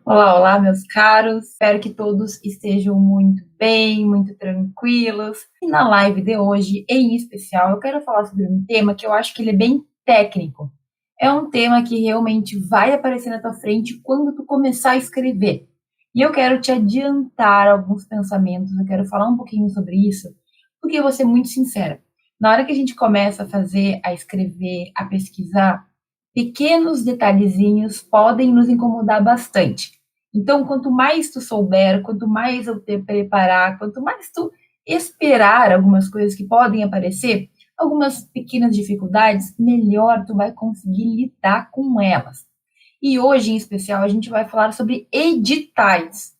Olá, olá, meus caros. Espero que todos estejam muito bem, muito tranquilos. E na live de hoje, em especial, eu quero falar sobre um tema que eu acho que ele é bem técnico. É um tema que realmente vai aparecer na tua frente quando tu começar a escrever. E eu quero te adiantar alguns pensamentos, eu quero falar um pouquinho sobre isso, porque eu vou ser muito sincera. Na hora que a gente começa a escrever, a pesquisar, pequenos detalhezinhos podem nos incomodar bastante. Então, quanto mais tu souber, quanto mais eu te preparar, quanto mais tu esperar algumas coisas que podem aparecer, algumas pequenas dificuldades, melhor tu vai conseguir lidar com elas. E hoje, em especial, a gente vai falar sobre editais.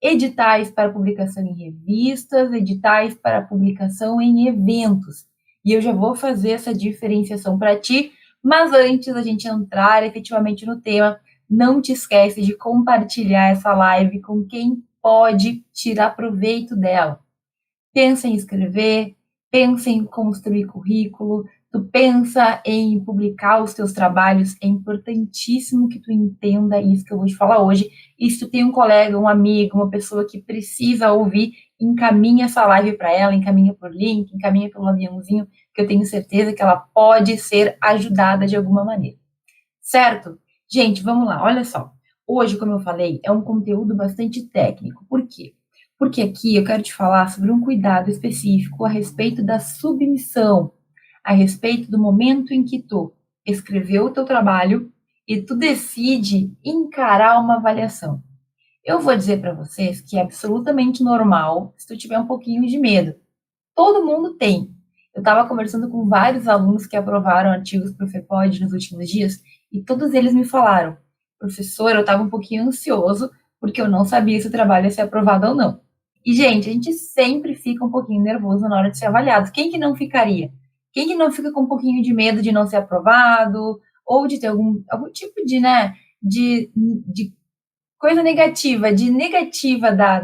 Editais para publicação em revistas, editais para publicação em eventos. E eu já vou fazer essa diferenciação para ti, mas antes da gente entrar efetivamente no tema, não te esquece de compartilhar essa live com quem pode tirar proveito dela. Pensa em escrever, pensa em construir currículo, tu pensa em publicar os teus trabalhos, é importantíssimo que tu entenda isso que eu vou te falar hoje. E se tu tem um colega, um amigo, uma pessoa que precisa ouvir, encaminha essa live para ela, encaminha por link, encaminha pelo aviãozinho, que eu tenho certeza que ela pode ser ajudada de alguma maneira. Certo? Gente, vamos lá, olha só. Hoje, como eu falei, é um conteúdo bastante técnico. Por quê? Porque aqui eu quero te falar sobre um cuidado específico a respeito da submissão, a respeito do momento em que tu escreveu o teu trabalho e tu decide encarar uma avaliação. Eu vou dizer para vocês que é absolutamente normal se tu tiver um pouquinho de medo. Todo mundo tem. Eu estava conversando com vários alunos que aprovaram artigos para o FEPOD nos últimos dias e todos eles me falaram: professor, eu estava um pouquinho ansioso porque eu não sabia se o trabalho ia ser aprovado ou não. E, gente, a gente sempre fica um pouquinho nervoso na hora de ser avaliado. Quem que não ficaria? Quem que não fica com um pouquinho de medo de não ser aprovado ou de ter algum tipo de, de coisa negativa,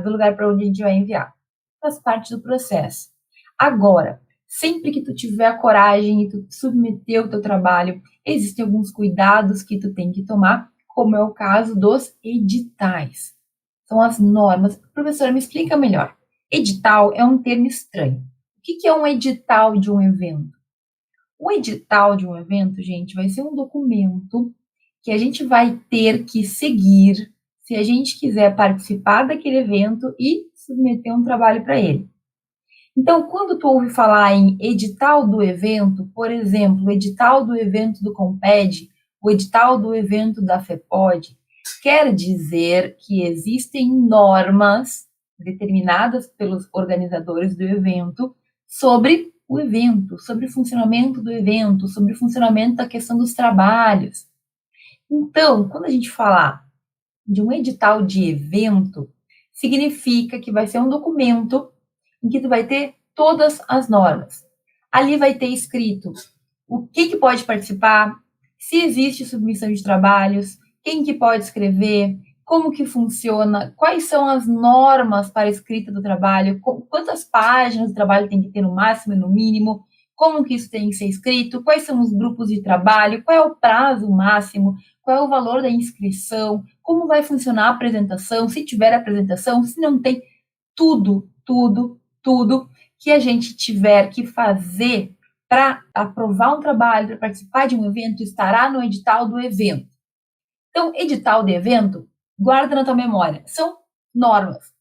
do lugar para onde a gente vai enviar? Faz parte do processo. Agora, sempre que tu tiver a coragem e tu submeter o teu trabalho, existem alguns cuidados que tu tem que tomar, como é o caso dos editais. São as normas. Professora, me explica melhor. Edital é um termo estranho. O que é um edital de um evento? O edital de um evento, gente, vai ser um documento que a gente vai ter que seguir se a gente quiser participar daquele evento e submeter um trabalho para ele. Então, quando tu ouve falar em edital do evento, por exemplo, o edital do evento do Comped, o edital do evento da FEPOD, quer dizer que existem normas determinadas pelos organizadores do evento sobre o evento, sobre o funcionamento do evento, sobre o funcionamento da questão dos trabalhos. Então, quando a gente falar de um edital de evento, significa que vai ser um documento em que tu vai ter todas as normas. Ali vai ter escrito o que pode participar, se existe submissão de trabalhos, quem que pode escrever, como que funciona, quais são as normas para a escrita do trabalho, quantas páginas o trabalho tem que ter no máximo e no mínimo, como que isso tem que ser escrito, quais são os grupos de trabalho, qual é o prazo máximo, qual é o valor da inscrição, como vai funcionar a apresentação, se tiver apresentação, se não tem, tudo que a gente tiver que fazer para aprovar um trabalho, para participar de um evento, estará no edital do evento. Então, edital de evento, guarda na tua memória, são normas.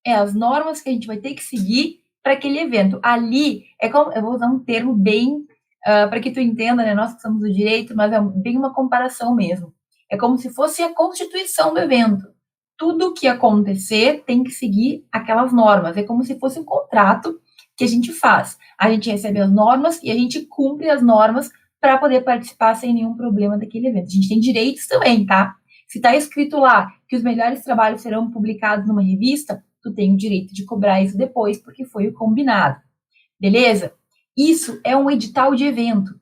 É as normas que a gente vai ter que seguir para aquele evento. Ali, é como, eu vou usar um termo bem, para que tu entenda, né, nós que somos do direito, mas é bem uma comparação mesmo. É como se fosse a constituição do evento. Tudo que acontecer tem que seguir aquelas normas. É como se fosse um contrato que a gente faz. A gente recebe as normas e a gente cumpre as normas para poder participar sem nenhum problema daquele evento. A gente tem direitos também, tá? Se está escrito lá que os melhores trabalhos serão publicados numa revista, tu tem o direito de cobrar isso depois, porque foi o combinado. Beleza? Isso é um edital de evento.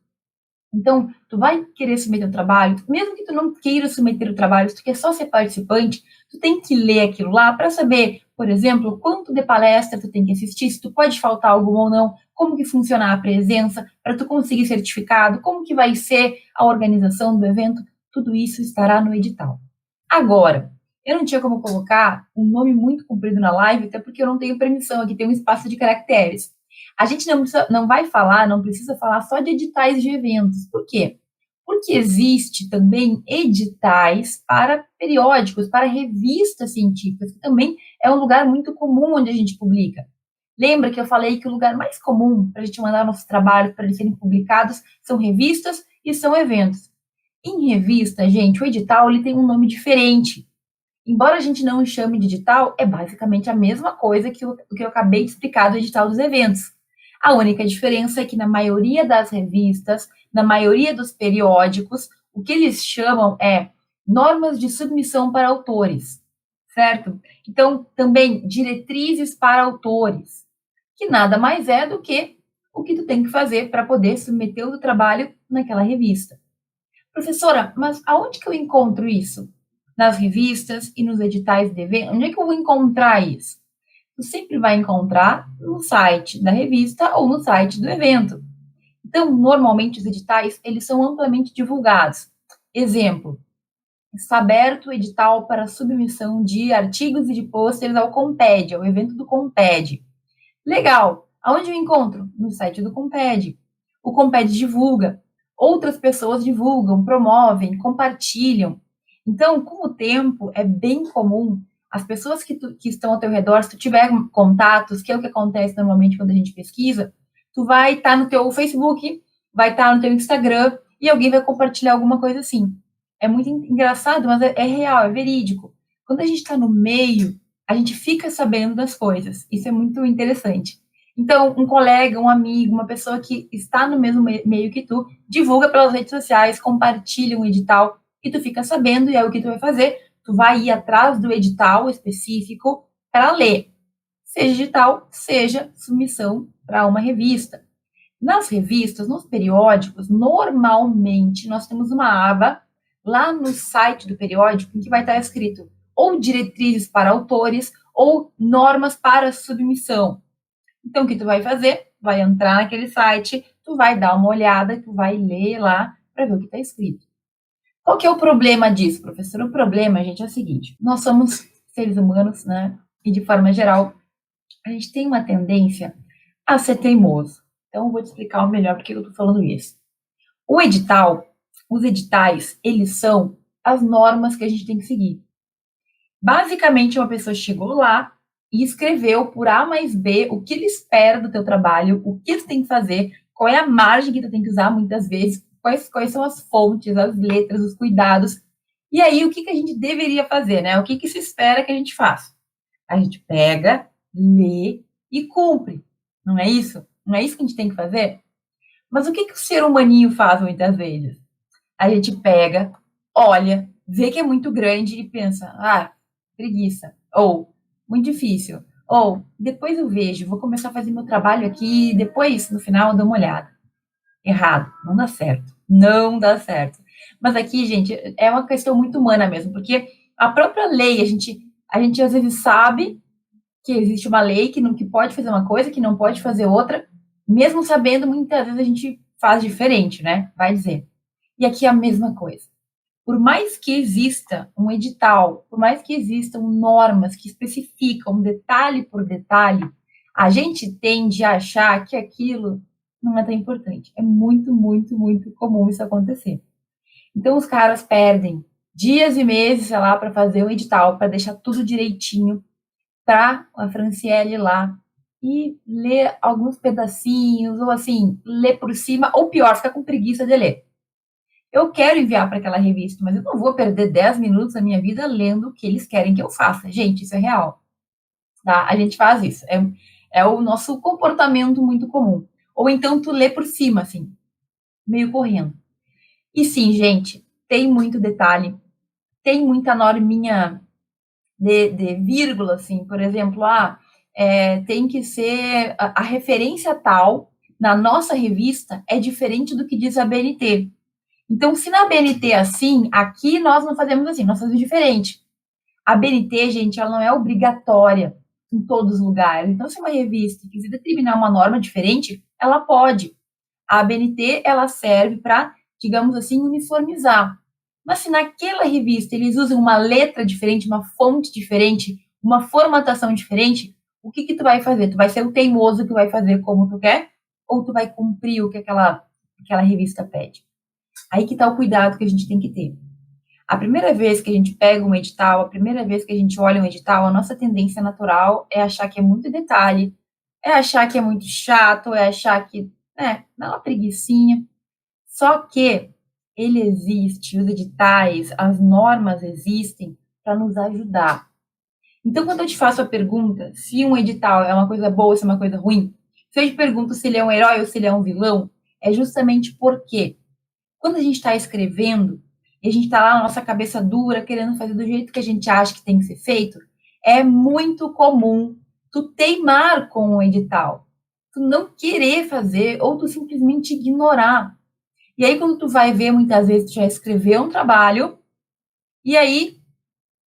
Então, tu vai querer submeter o trabalho, mesmo que tu não queira submeter o trabalho, se tu quer só ser participante, tu tem que ler aquilo lá para saber, por exemplo, quanto de palestra tu tem que assistir, se tu pode faltar algum ou não, como que funciona a presença, para tu conseguir certificado, como que vai ser a organização do evento, tudo isso estará no edital. Agora, Eu não tinha como colocar um nome muito comprido na live, até porque eu não tenho permissão, aqui tem um espaço de caracteres. A gente não vai falar, não precisa falar só de editais de eventos. Por quê? Porque existe também editais para periódicos, para revistas científicas, que também é um lugar muito comum onde a gente publica. Lembra que eu falei que o lugar mais comum para a gente mandar nossos trabalhos para eles serem publicados são revistas e são eventos. Em revista, gente, o edital ele tem um nome diferente. Embora a gente não o chame de edital, é basicamente a mesma coisa que o que eu acabei de explicar do edital dos eventos. A única diferença é que na maioria das revistas, na maioria dos periódicos, o que eles chamam é normas de submissão para autores, certo? Então, também diretrizes para autores, que nada mais é do que o que tu tem que fazer para poder submeter o teu trabalho naquela revista. Professora, mas aonde que eu encontro isso? Nas revistas e nos editais de evento? Onde é que eu vou encontrar isso? Tu sempre vai encontrar no site da revista ou no site do evento. Então, normalmente os editais, eles são amplamente divulgados. Exemplo, está aberto o edital para submissão de artigos e de pôsteres ao Comped, ao evento do Comped. Legal. Aonde eu encontro? No site do Comped. O Comped divulga. Outras pessoas divulgam, promovem, compartilham. Então, com o tempo, é bem comum as pessoas que estão ao teu redor, se tu tiver contatos, que é o que acontece normalmente quando a gente pesquisa, tu vai estar no teu Facebook, vai estar no teu Instagram e alguém vai compartilhar alguma coisa assim. É muito engraçado, mas é real, é verídico. Quando a gente está no meio, a gente fica sabendo das coisas. Isso é muito interessante. Então, um colega, um amigo, uma pessoa que está no mesmo meio que tu, divulga pelas redes sociais, compartilha um edital e tu fica sabendo, e é o que tu vai fazer. Tu vai ir atrás do edital específico para ler. Seja edital, seja submissão para uma revista. Nas revistas, nos periódicos, normalmente nós temos uma aba lá no site do periódico em que vai estar escrito ou diretrizes para autores ou normas para submissão. Então, o que tu vai fazer? Vai entrar naquele site, tu vai dar uma olhada, tu vai ler lá para ver o que está escrito. Qual que é o problema disso, professor? O problema, gente, é o seguinte: nós somos seres humanos, né? E de forma geral, a gente tem uma tendência a ser teimoso. Então, eu vou te explicar melhor por que eu estou falando isso. O edital, os editais, eles são as normas que a gente tem que seguir. Basicamente, uma pessoa chegou lá e escreveu por A mais B o que ele espera do teu trabalho, o que tu tem que fazer, qual é a margem que tu tem que usar muitas vezes, quais são as fontes, as letras, os cuidados. E aí, o que a gente deveria fazer, né? O que se espera que a gente faça? A gente pega, lê e cumpre. Não é isso? Não é isso que a gente tem que fazer? Mas o que o ser humaninho faz muitas vezes? A gente pega, olha, vê que é muito grande e pensa, ah, preguiça, ou muito difícil, ou depois eu vejo, vou começar a fazer meu trabalho aqui, e depois, no final, eu dou uma olhada. Errado, não dá certo, não dá certo. Mas aqui, gente, é uma questão muito humana mesmo, porque a própria lei, a gente às vezes sabe que existe uma lei que pode fazer uma coisa, que não pode fazer outra, mesmo sabendo, muitas vezes a gente faz diferente, né? Vai dizer. E aqui é a mesma coisa. Por mais que exista um edital, por mais que existam normas que especificam detalhe por detalhe, a gente tende a achar que aquilo não é tão importante. É muito, muito, muito comum isso acontecer. Então, os caras perdem dias e meses, sei lá, para fazer um edital, para deixar tudo direitinho, para a Franciele lá e ler alguns pedacinhos, ou assim, ler por cima, ou pior, ficar com preguiça de ler. Eu quero enviar para aquela revista, mas eu não vou perder 10 minutos da minha vida lendo o que eles querem que eu faça. Gente, isso é real. Tá? A gente faz isso. É o nosso comportamento muito comum. Ou então tu lê por cima, assim, meio correndo. E sim, gente, tem muito detalhe, tem muita norminha de vírgula, assim, por exemplo, tem que ser a referência tal na nossa revista é diferente do que diz a BNT. Então, se na BNT é assim, aqui nós não fazemos assim, nós fazemos diferente. A BNT, gente, ela não é obrigatória em todos os lugares. Então, se uma revista quiser determinar uma norma diferente, ela pode. A BNT, ela serve para, digamos assim, uniformizar. Mas se naquela revista eles usam uma letra diferente, uma fonte diferente, uma formatação diferente, o que tu vai fazer? Tu vai ser o teimoso que vai fazer como tu quer? Ou tu vai cumprir o que aquela revista pede? Aí que tá o cuidado que a gente tem que ter. A primeira vez que a gente pega um edital, a primeira vez que a gente olha um edital, a nossa tendência natural é achar que é muito detalhe, é achar que é muito chato, é achar que, dá uma preguicinha. Só que ele existe, os editais, as normas existem para nos ajudar. Então, quando eu te faço a pergunta se um edital é uma coisa boa ou se é uma coisa ruim, se eu te pergunto se ele é um herói ou se ele é um vilão, é justamente porque quando a gente está escrevendo e a gente está lá na nossa cabeça dura, querendo fazer do jeito que a gente acha que tem que ser feito, é muito comum tu teimar com o edital, tu não querer fazer ou tu simplesmente ignorar. E aí, quando tu vai ver, muitas vezes tu já escreveu um trabalho e aí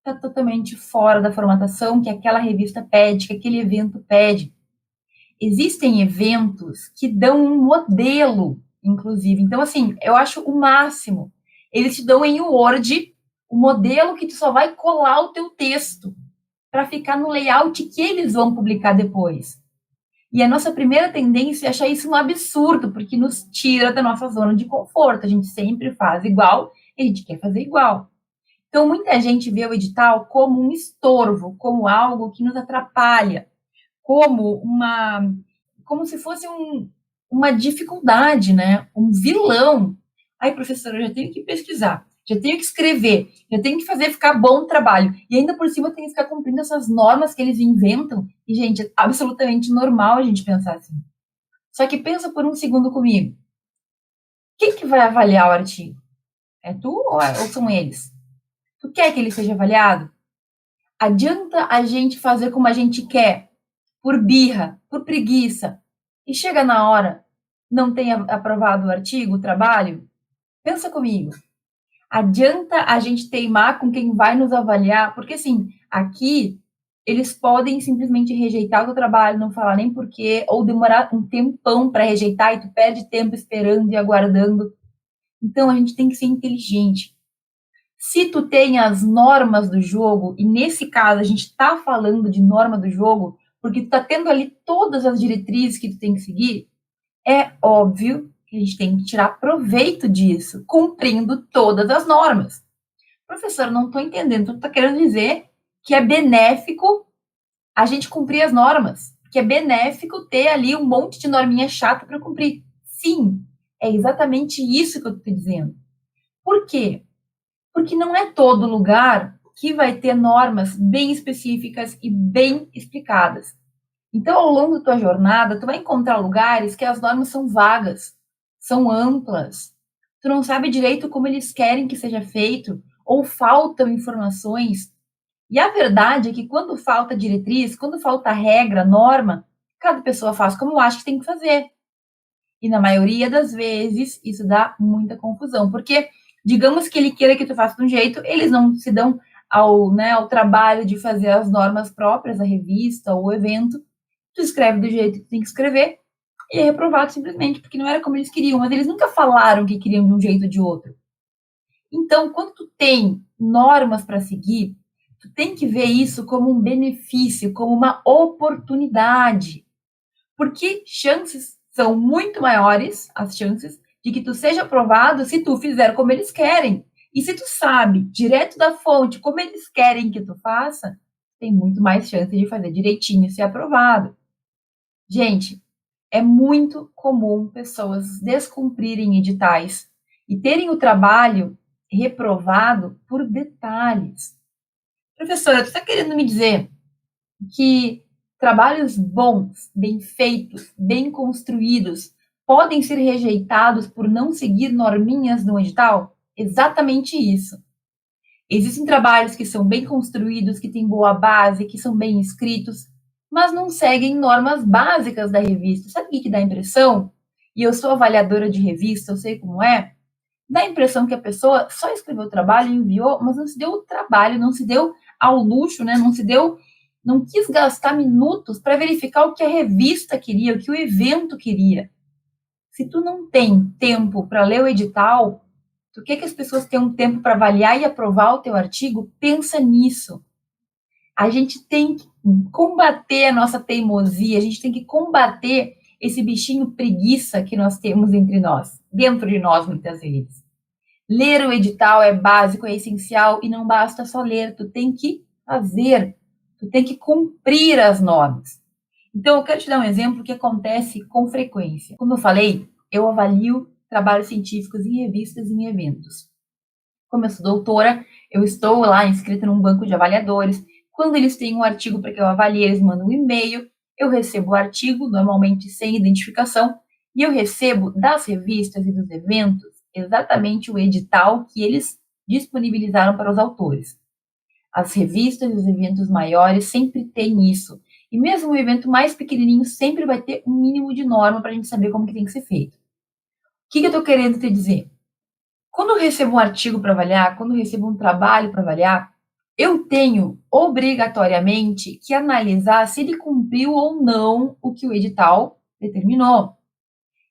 tá totalmente fora da formatação que aquela revista pede, que aquele evento pede. Existem eventos que dão um modelo, inclusive. Então, assim, eu acho o máximo. Eles te dão em Word o modelo que tu só vai colar o teu texto para ficar no layout que eles vão publicar depois. E a nossa primeira tendência é achar isso um absurdo, porque nos tira da nossa zona de conforto. A gente sempre faz igual e a gente quer fazer igual. Então, muita gente vê o edital como um estorvo, como algo que nos atrapalha, como se fosse uma dificuldade, né? Um vilão. Aí, professora, eu já tenho que pesquisar, já tenho que escrever, já tenho que fazer ficar bom o trabalho. E ainda por cima eu tenho que ficar cumprindo essas normas que eles inventam. E, gente, é absolutamente normal a gente pensar assim. Só que pensa por um segundo comigo. Quem que vai avaliar o artigo? É tu ou são eles? Tu quer que ele seja avaliado? Adianta a gente fazer como a gente quer, por birra, por preguiça, e chega na hora, não tem aprovado o artigo, o trabalho? Pensa comigo. Adianta a gente teimar com quem vai nos avaliar? Porque, assim, aqui eles podem simplesmente rejeitar o teu trabalho, não falar nem porquê, ou demorar um tempão para rejeitar e tu perde tempo esperando e aguardando. Então, a gente tem que ser inteligente. Se tu tem as normas do jogo, e nesse caso a gente está falando de norma do jogo, porque tu tá tendo ali todas as diretrizes que tu tem que seguir, é óbvio que a gente tem que tirar proveito disso, cumprindo todas as normas. Professor, não estou entendendo. Tu tá querendo dizer que é benéfico a gente cumprir as normas, que é benéfico ter ali um monte de norminha chata para cumprir. Sim, é exatamente isso que eu estou dizendo. Por quê? Porque não é todo lugar que vai ter normas bem específicas e bem explicadas. Então, ao longo da tua jornada, tu vai encontrar lugares que as normas são vagas, são amplas. Tu não sabe direito como eles querem que seja feito, ou faltam informações. E a verdade é que quando falta diretriz, quando falta regra, norma, cada pessoa faz como acha que tem que fazer. E na maioria das vezes, isso dá muita confusão, porque digamos que ele queira que tu faça de um jeito, eles não se dão ao trabalho de fazer as normas próprias, a revista ou o evento, tu escreve do jeito que tu tem que escrever e é reprovado simplesmente, porque não era como eles queriam, mas eles nunca falaram que queriam de um jeito ou de outro. Então, quando tu tem normas para seguir, tu tem que ver isso como um benefício, como uma oportunidade, porque chances são muito maiores, as chances de que tu seja aprovado se tu fizer como eles querem. E se tu sabe, direto da fonte, como eles querem que tu faça, tem muito mais chance de fazer direitinho e ser aprovado. Gente, é muito comum pessoas descumprirem editais e terem o trabalho reprovado por detalhes. Professora, tu está querendo me dizer que trabalhos bons, bem feitos, bem construídos, podem ser rejeitados por não seguir norminhas no edital? Exatamente isso. Existem trabalhos que são bem construídos, que têm boa base, que são bem escritos, mas não seguem normas básicas da revista. Sabe o que dá a impressão? E eu sou avaliadora de revista, eu sei como é. Dá a impressão que a pessoa só escreveu o trabalho e enviou, mas não se deu o trabalho, não se deu ao luxo, né? Não quis gastar minutos para verificar o que a revista queria, o que o evento queria. Se tu não tem tempo para ler o edital, Tu quer que as pessoas tenham tempo para avaliar e aprovar o teu artigo? Pensa nisso. A gente tem que combater a nossa teimosia, a gente tem que combater esse bichinho preguiça que nós temos entre nós, dentro de nós muitas vezes. Ler o edital é básico, é essencial e não basta só ler, tu tem que fazer, tu tem que cumprir as normas. Então, eu quero te dar um exemplo que acontece com frequência. Como eu falei, eu avalio trabalhos científicos em revistas e em eventos. Como eu sou doutora, eu estou lá inscrita num banco de avaliadores. Quando eles têm um artigo para que eu avalie, eles mandam um e-mail, eu recebo o artigo, normalmente sem identificação, e eu recebo das revistas e dos eventos exatamente o edital que eles disponibilizaram para os autores. As revistas e os eventos maiores sempre têm isso. E mesmo o evento mais pequenininho sempre vai ter um mínimo de norma para a gente saber como que tem que ser feito. O que eu estou querendo te dizer? Quando eu recebo um artigo para avaliar, quando eu recebo um trabalho para avaliar, eu tenho obrigatoriamente que analisar se ele cumpriu ou não o que o edital determinou.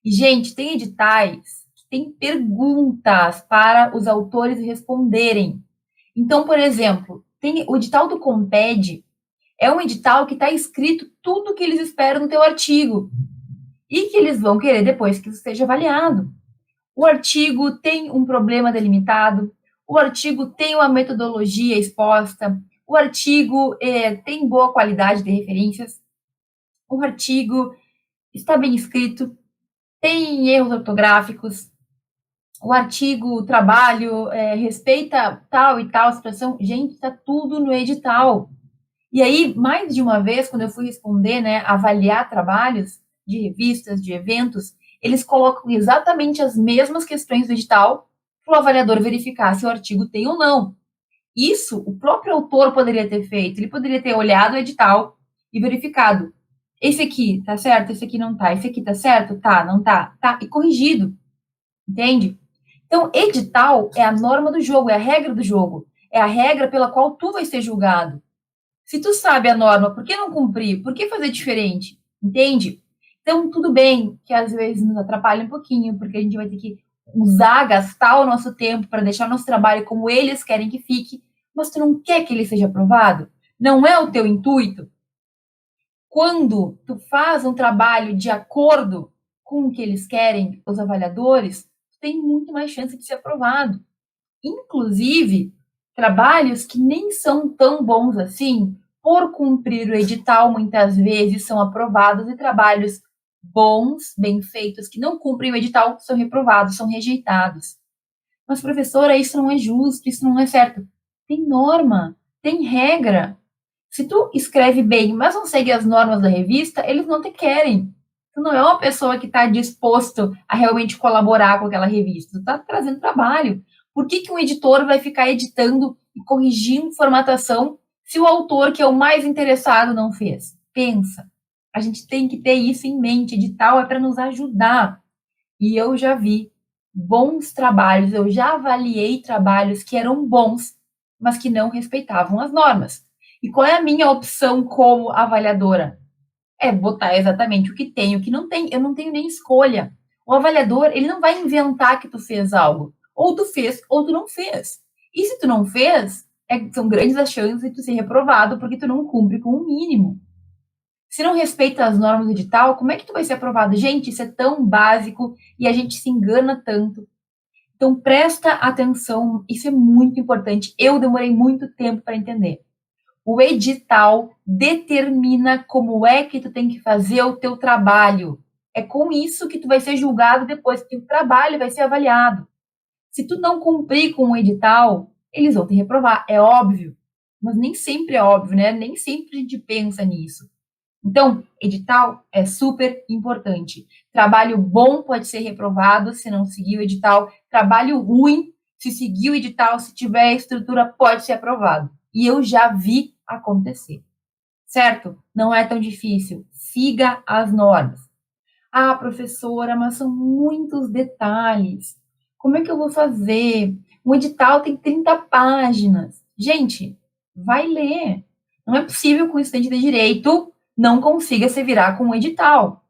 E, gente, tem editais que tem perguntas para os autores responderem. Então, por exemplo, tem o edital do Comped, é um edital que está escrito tudo o que eles esperam no teu artigo e que eles vão querer depois que isso seja avaliado. O artigo tem um problema delimitado, o artigo tem uma metodologia exposta, o artigo tem boa qualidade de referências, o artigo está bem escrito, tem erros ortográficos, o artigo, o trabalho, respeita tal e tal situação. Gente, está tudo no edital. E aí, mais de uma vez, quando eu fui responder, né, avaliar trabalhos de revistas, de eventos, eles colocam exatamente as mesmas questões do edital para o avaliador verificar se o artigo tem ou não. Isso o próprio autor poderia ter feito. Ele poderia ter olhado o edital e verificado. Esse aqui tá certo, esse aqui não tá. Esse aqui tá certo? Tá, não tá. Tá, e corrigido. Entende? Então, edital é a norma do jogo, é a regra do jogo. É a regra pela qual tu vai ser julgado. Se tu sabe a norma, por que não cumprir? Por que fazer diferente? Entende? Então, tudo bem que às vezes nos atrapalha um pouquinho, porque a gente vai ter que usar, gastar o nosso tempo para deixar nosso trabalho como eles querem que fique, mas tu não quer que ele seja aprovado? Não é o teu intuito? Quando tu faz um trabalho de acordo com o que eles querem, os avaliadores, tu tem muito mais chance de ser aprovado. Inclusive, trabalhos que nem são tão bons assim, por cumprir o edital, muitas vezes são aprovados, e trabalhos bons, bem feitos, que não cumprem o edital, são reprovados, são rejeitados. Mas, professora, isso não é justo, isso não é certo. Tem norma, tem regra. Se tu escreve bem, mas não segue as normas da revista, eles não te querem. Tu não é uma pessoa que está disposto a realmente colaborar com aquela revista. Tu está trazendo trabalho. Por que um editor vai ficar editando e corrigindo formatação se o autor, que é o mais interessado, não fez? Pensa. A gente tem que ter isso em mente. Edital é para nos ajudar. E eu já vi bons trabalhos, eu já avaliei trabalhos que eram bons, mas que não respeitavam as normas. E qual é a minha opção como avaliadora? É botar exatamente o que tem, o que não tem. Eu não tenho nem escolha. O avaliador, ele não vai inventar que tu fez algo. Ou tu fez, ou tu não fez. E se tu não fez, são grandes as chances de tu ser reprovado porque tu não cumpre com o mínimo. Se não respeita as normas do edital, como é que tu vai ser aprovado? Gente, isso é tão básico e a gente se engana tanto. Então, presta atenção, isso é muito importante. Eu demorei muito tempo para entender. O edital determina como é que tu tem que fazer o teu trabalho. É com isso que tu vai ser julgado depois, que o trabalho vai ser avaliado. Se tu não cumprir com o edital, eles vão te reprovar, é óbvio. Mas nem sempre é óbvio, né? Nem sempre a gente pensa nisso. Então, edital é super importante. Trabalho bom pode ser reprovado se não seguir o edital. Trabalho ruim, se seguir o edital, se tiver estrutura, pode ser aprovado. E eu já vi acontecer. Certo? Não é tão difícil. Siga as normas. Ah, professora, mas são muitos detalhes. Como é que eu vou fazer? Um edital tem 30 páginas. Gente, vai ler. Não é possível que um estudante de direito não consiga se virar com um edital.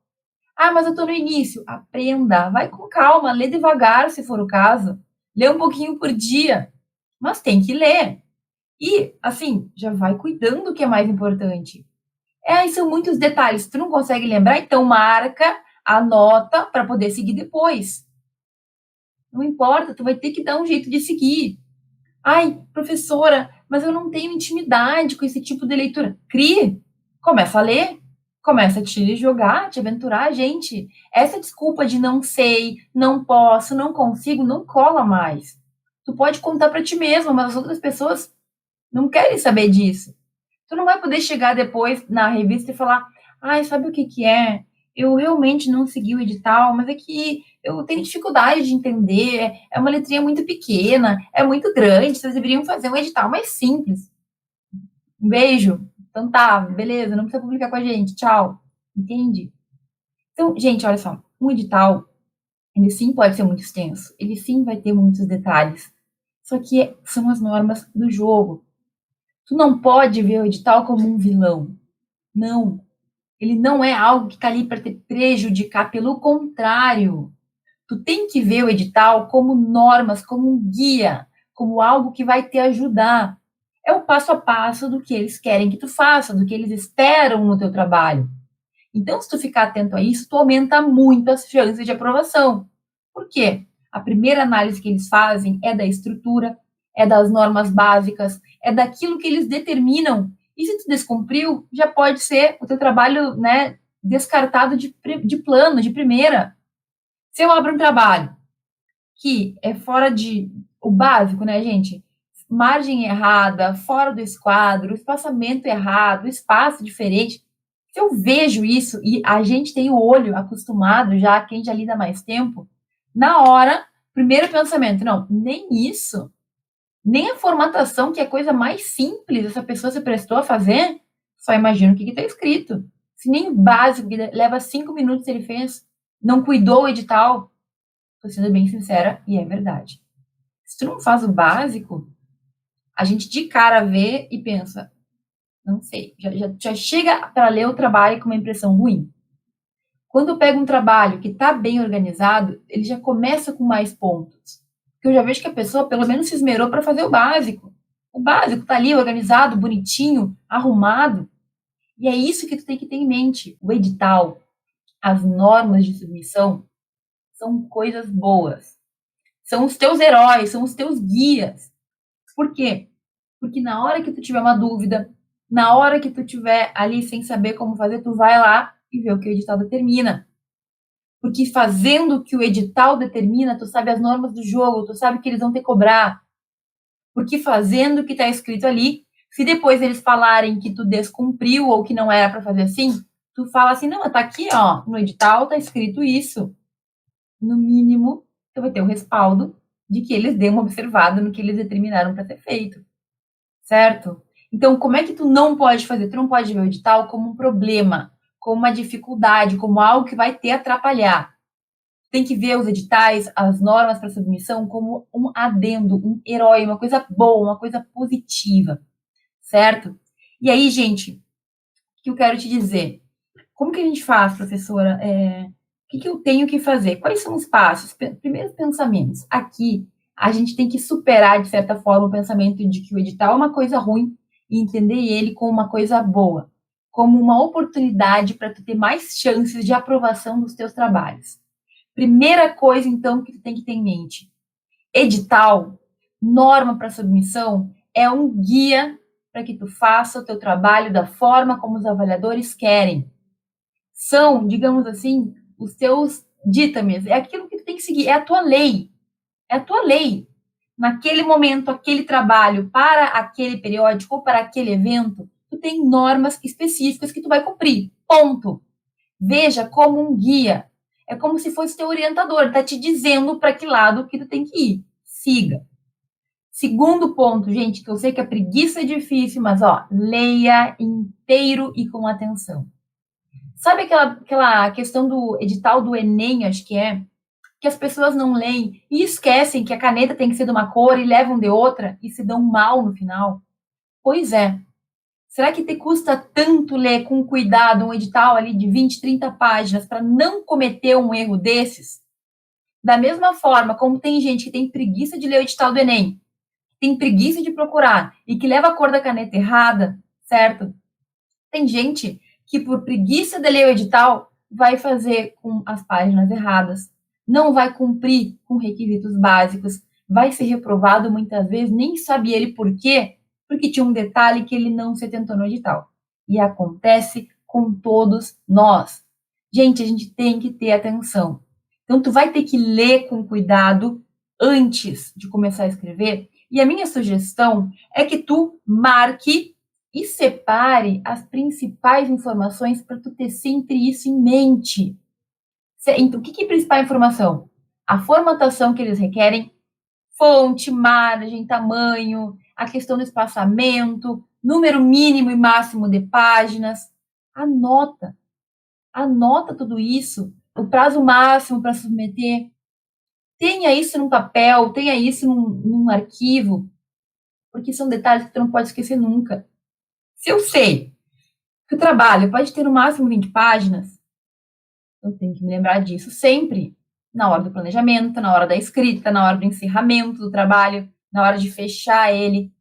Ah, mas eu estou no início. Aprenda, vai com calma, lê devagar, se for o caso. Lê um pouquinho por dia, mas tem que ler. E, assim, já vai cuidando do que é mais importante. Aí são muitos detalhes. Tu não consegue lembrar, então marca, anota para poder seguir depois. Não importa, tu vai ter que dar um jeito de seguir. Ai, professora, mas eu não tenho intimidade com esse tipo de leitura. Crie, começa a ler, começa a te jogar, te aventurar, gente. Essa desculpa de não sei, não posso, não consigo, não cola mais. Tu pode contar para ti mesmo, mas as outras pessoas não querem saber disso. Tu não vai poder chegar depois na revista e falar: ai, sabe o que que é? Eu realmente não segui o edital, mas é que eu tenho dificuldade de entender, é uma letrinha muito pequena, é muito grande, vocês deveriam fazer um edital mais simples. Um beijo. Então tá, beleza, não precisa publicar com a gente, tchau. Entende? Então, gente, olha só, um edital, ele sim pode ser muito extenso, ele sim vai ter muitos detalhes. Só que são as normas do jogo. Tu não pode ver o edital como um vilão. Não. Ele não é algo que está ali para te prejudicar, pelo contrário. Tu tem que ver o edital como normas, como um guia, como algo que vai te ajudar. É o passo a passo do que eles querem que tu faça, do que eles esperam no teu trabalho. Então, se tu ficar atento a isso, tu aumenta muito as chances de aprovação. Por quê? A primeira análise que eles fazem é da estrutura, é das normas básicas, é daquilo que eles determinam. E se tu descumpriu, já pode ser o teu trabalho, né, descartado de plano, de primeira. Se eu abro um trabalho que é fora de o básico, né, gente? Margem errada, fora do esquadro, espaçamento errado, espaço diferente. Se eu vejo isso e a gente tem o olho acostumado já, quem já lida mais tempo, na hora, primeiro pensamento, não, nem isso, nem a formatação, que é a coisa mais simples, essa pessoa se prestou a fazer, só imagina o que está escrito. Se nem o básico, que leva 5 minutos ele fez, não cuidou o edital, tô sendo bem sincera, e é verdade. Se tu não faz o básico, a gente de cara vê e pensa, não sei, já chega para ler o trabalho com uma impressão ruim. Quando eu pego um trabalho que está bem organizado, ele já começa com mais pontos. Porque eu já vejo que a pessoa pelo menos se esmerou para fazer o básico. O básico está ali organizado, bonitinho, arrumado. E é isso que tu tem que ter em mente. O edital, as normas de submissão são coisas boas. São os teus heróis, são os teus guias. Por quê? Porque na hora que tu tiver uma dúvida, na hora que tu tiver ali sem saber como fazer, tu vai lá e vê o que o edital determina. Porque fazendo o que o edital determina, tu sabe as normas do jogo, tu sabe que eles vão te cobrar. Porque fazendo o que está escrito ali, se depois eles falarem que tu descumpriu ou que não era para fazer assim, tu fala assim, não, tá aqui, ó, no edital tá escrito isso. No mínimo, tu vai ter o respaldo de que eles dêem uma observada no que eles determinaram para ser feito. Certo? Então, como é que tu não pode fazer? Tu não pode ver o edital como um problema, como uma dificuldade, como algo que vai te atrapalhar. Tem que ver os editais, as normas para submissão como um adendo, um herói, uma coisa boa, uma coisa positiva, certo? E aí, gente, o que eu quero te dizer? Como que a gente faz, professora? O que eu tenho que fazer? Quais são os passos? Primeiros pensamentos. Aqui, a gente tem que superar, de certa forma, o pensamento de que o edital é uma coisa ruim e entender ele como uma coisa boa, como uma oportunidade para tu ter mais chances de aprovação dos teus trabalhos. Primeira coisa, então, que tu tem que ter em mente: edital, norma para submissão, é um guia para que tu faça o teu trabalho da forma como os avaliadores querem. São, digamos assim, os teus ditames, é aquilo que tu tem que seguir, é a tua lei. É a tua lei. Naquele momento, aquele trabalho, para aquele periódico ou para aquele evento, tu tem normas específicas que tu vai cumprir. Ponto. Veja como um guia. É como se fosse teu orientador, está te dizendo para que lado que tu tem que ir. Siga. Segundo ponto, gente, que eu sei que a preguiça é difícil, mas ó, leia inteiro e com atenção. Sabe aquela questão do edital do Enem, acho que as pessoas não leem e esquecem que a caneta tem que ser de uma cor e levam de outra e se dão mal no final? Pois é. Será que te custa tanto ler com cuidado um edital ali de 20, 30 páginas para não cometer um erro desses? Da mesma forma como tem gente que tem preguiça de ler o edital do Enem, tem preguiça de procurar e que leva a cor da caneta errada, certo? Tem gente que, por preguiça de ler o edital, vai fazer com as páginas erradas, não vai cumprir com requisitos básicos, vai ser reprovado muitas vezes, nem sabe ele por quê, porque tinha um detalhe que ele não se atentou no edital. E acontece com todos nós. Gente, a gente tem que ter atenção. Então, tu vai ter que ler com cuidado antes de começar a escrever. E a minha sugestão é que tu marque e separe as principais informações para tu ter sempre isso em mente. Então, o que é a principal informação? A formatação que eles requerem, fonte, margem, tamanho, a questão do espaçamento, número mínimo e máximo de páginas. Anota tudo isso, o prazo máximo para submeter. Tenha isso num papel, tenha isso num arquivo, porque são detalhes que tu não pode esquecer nunca. Se eu sei que o trabalho pode ter no máximo 20 páginas, eu tenho que me lembrar disso sempre, na hora do planejamento, na hora da escrita, na hora do encerramento do trabalho, na hora de fechar ele.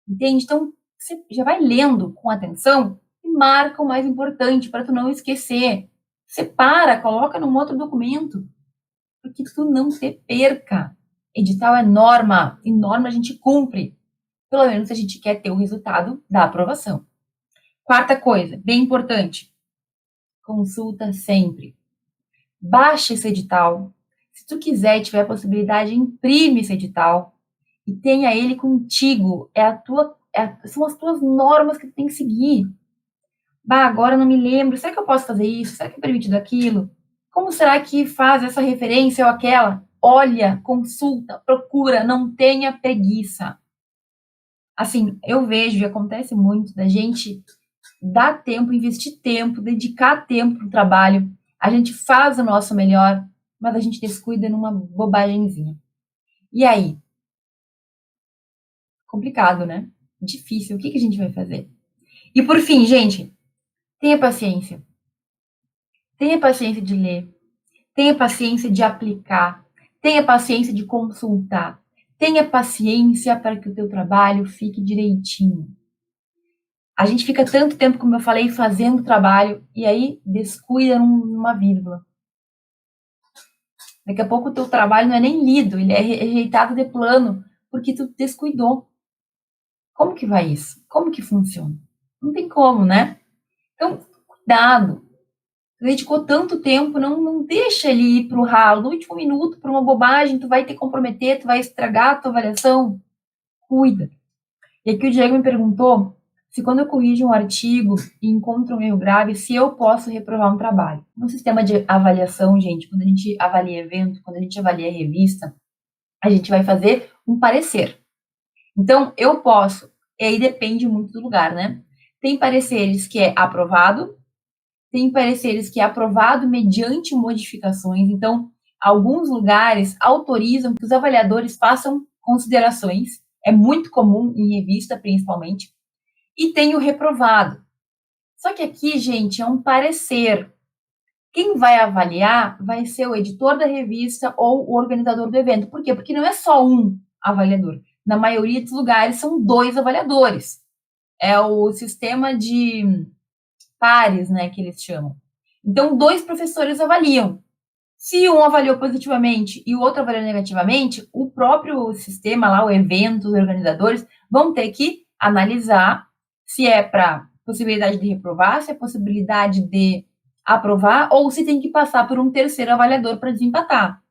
Entende? Então, você já vai lendo com atenção e marca o mais importante para tu não esquecer. Separa, coloca num outro documento, porque tu não se perca. Edital é norma, e norma a gente cumpre. Pelo menos se a gente quer ter o resultado da aprovação. Quarta coisa, bem importante, consulta sempre. Baixa esse edital. Se tu quiser e tiver a possibilidade, imprime esse edital e tenha ele contigo. São as tuas normas que tu tem que seguir. Agora eu não me lembro. Será que eu posso fazer isso? Será que é permitido aquilo? Como será que faz essa referência ou aquela? Olha, consulta, procura, não tenha preguiça. Assim, eu vejo e acontece muito da gente dar tempo, investir tempo, dedicar tempo para o trabalho. A gente faz o nosso melhor, mas a gente descuida numa bobagemzinha. E aí? Complicado, né? Difícil. O que a gente vai fazer? E por fim, gente, tenha paciência. Tenha paciência de ler. Tenha paciência de aplicar. Tenha paciência de consultar. Tenha paciência para que o teu trabalho fique direitinho. A gente fica tanto tempo, como eu falei, fazendo o trabalho e aí descuida numa vírgula. Daqui a pouco o teu trabalho não é nem lido, ele é rejeitado de plano, porque tu descuidou. Como que vai isso? Como que funciona? Não tem como, né? Então, cuidado. Tu dedicou tanto tempo, não deixa ele ir pro ralo. No último minuto, por uma bobagem, tu vai te comprometer, tu vai estragar a tua avaliação. Cuida. E aqui o Diego me perguntou se quando eu corrijo um artigo e encontro um erro grave, se eu posso reprovar um trabalho. No sistema de avaliação, gente, quando a gente avalia evento, quando a gente avalia revista, a gente vai fazer um parecer. Então, eu posso, e aí depende muito do lugar, né? Tem pareceres que é aprovado, tem pareceres que é aprovado mediante modificações. Então, alguns lugares autorizam que os avaliadores façam considerações. É muito comum em revista, principalmente. E tem o reprovado. Só que aqui, gente, é um parecer. Quem vai avaliar vai ser o editor da revista ou o organizador do evento. Por quê? Porque não é só um avaliador. Na maioria dos lugares são 2 avaliadores. É o sistema de pares, né, que eles chamam. Então, 2 professores avaliam. Se um avaliou positivamente e o outro avaliou negativamente, o próprio sistema lá, o evento, os organizadores, vão ter que analisar se é para possibilidade de reprovar, se é possibilidade de aprovar, ou se tem que passar por um terceiro avaliador para desempatar.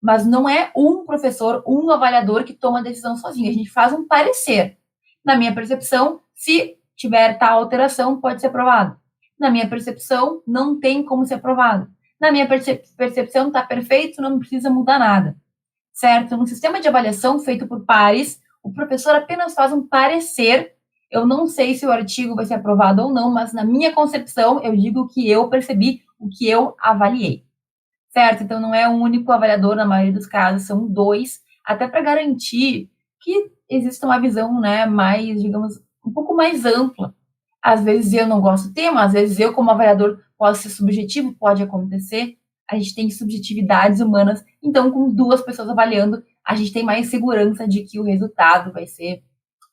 Mas não é um professor, um avaliador que toma a decisão sozinho. A gente faz um parecer. Na minha percepção, se tiver tal alteração, pode ser aprovado. Na minha percepção, não tem como ser aprovado. Na minha percepção, está perfeito, não precisa mudar nada. Certo? No sistema de avaliação feito por pares, o professor apenas faz um parecer. Eu não sei se o artigo vai ser aprovado ou não, mas na minha concepção, eu digo o que eu percebi, o que eu avaliei. Certo? Então, não é um único avaliador, na maioria dos casos, são 2, até para garantir que exista uma visão, né, mais, digamos, um pouco mais ampla. Às vezes eu não gosto do tema, às vezes eu, como avaliador, posso ser subjetivo, pode acontecer. a gente tem subjetividades humanas, então com 2 pessoas avaliando, a gente tem mais segurança de que o resultado vai ser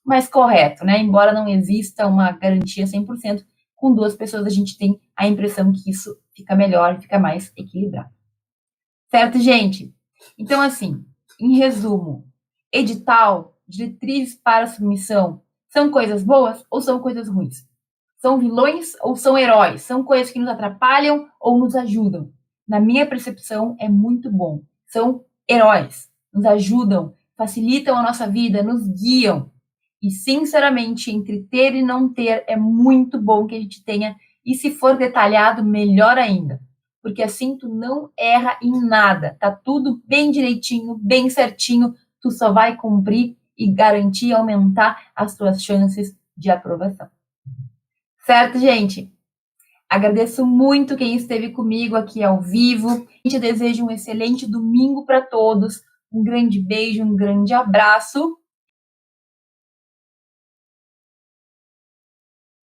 mais correto, né? Embora não exista uma garantia 100%, com 2 pessoas a gente tem a impressão que isso fica melhor, fica mais equilibrado. Certo, gente? Então, assim, em resumo, edital, diretrizes para submissão, são coisas boas ou são coisas ruins? São vilões ou são heróis? São coisas que nos atrapalham ou nos ajudam? Na minha percepção, é muito bom. São heróis, nos ajudam, facilitam a nossa vida, nos guiam. E, sinceramente, entre ter e não ter, é muito bom que a gente tenha. E se for detalhado, melhor ainda. Porque assim tu não erra em nada. Tá tudo bem direitinho, bem certinho. Tu só vai cumprir e garantir aumentar as tuas chances de aprovação. Certo, gente? Agradeço muito quem esteve comigo aqui ao vivo. Eu desejo um excelente domingo para todos. Um grande beijo, um grande abraço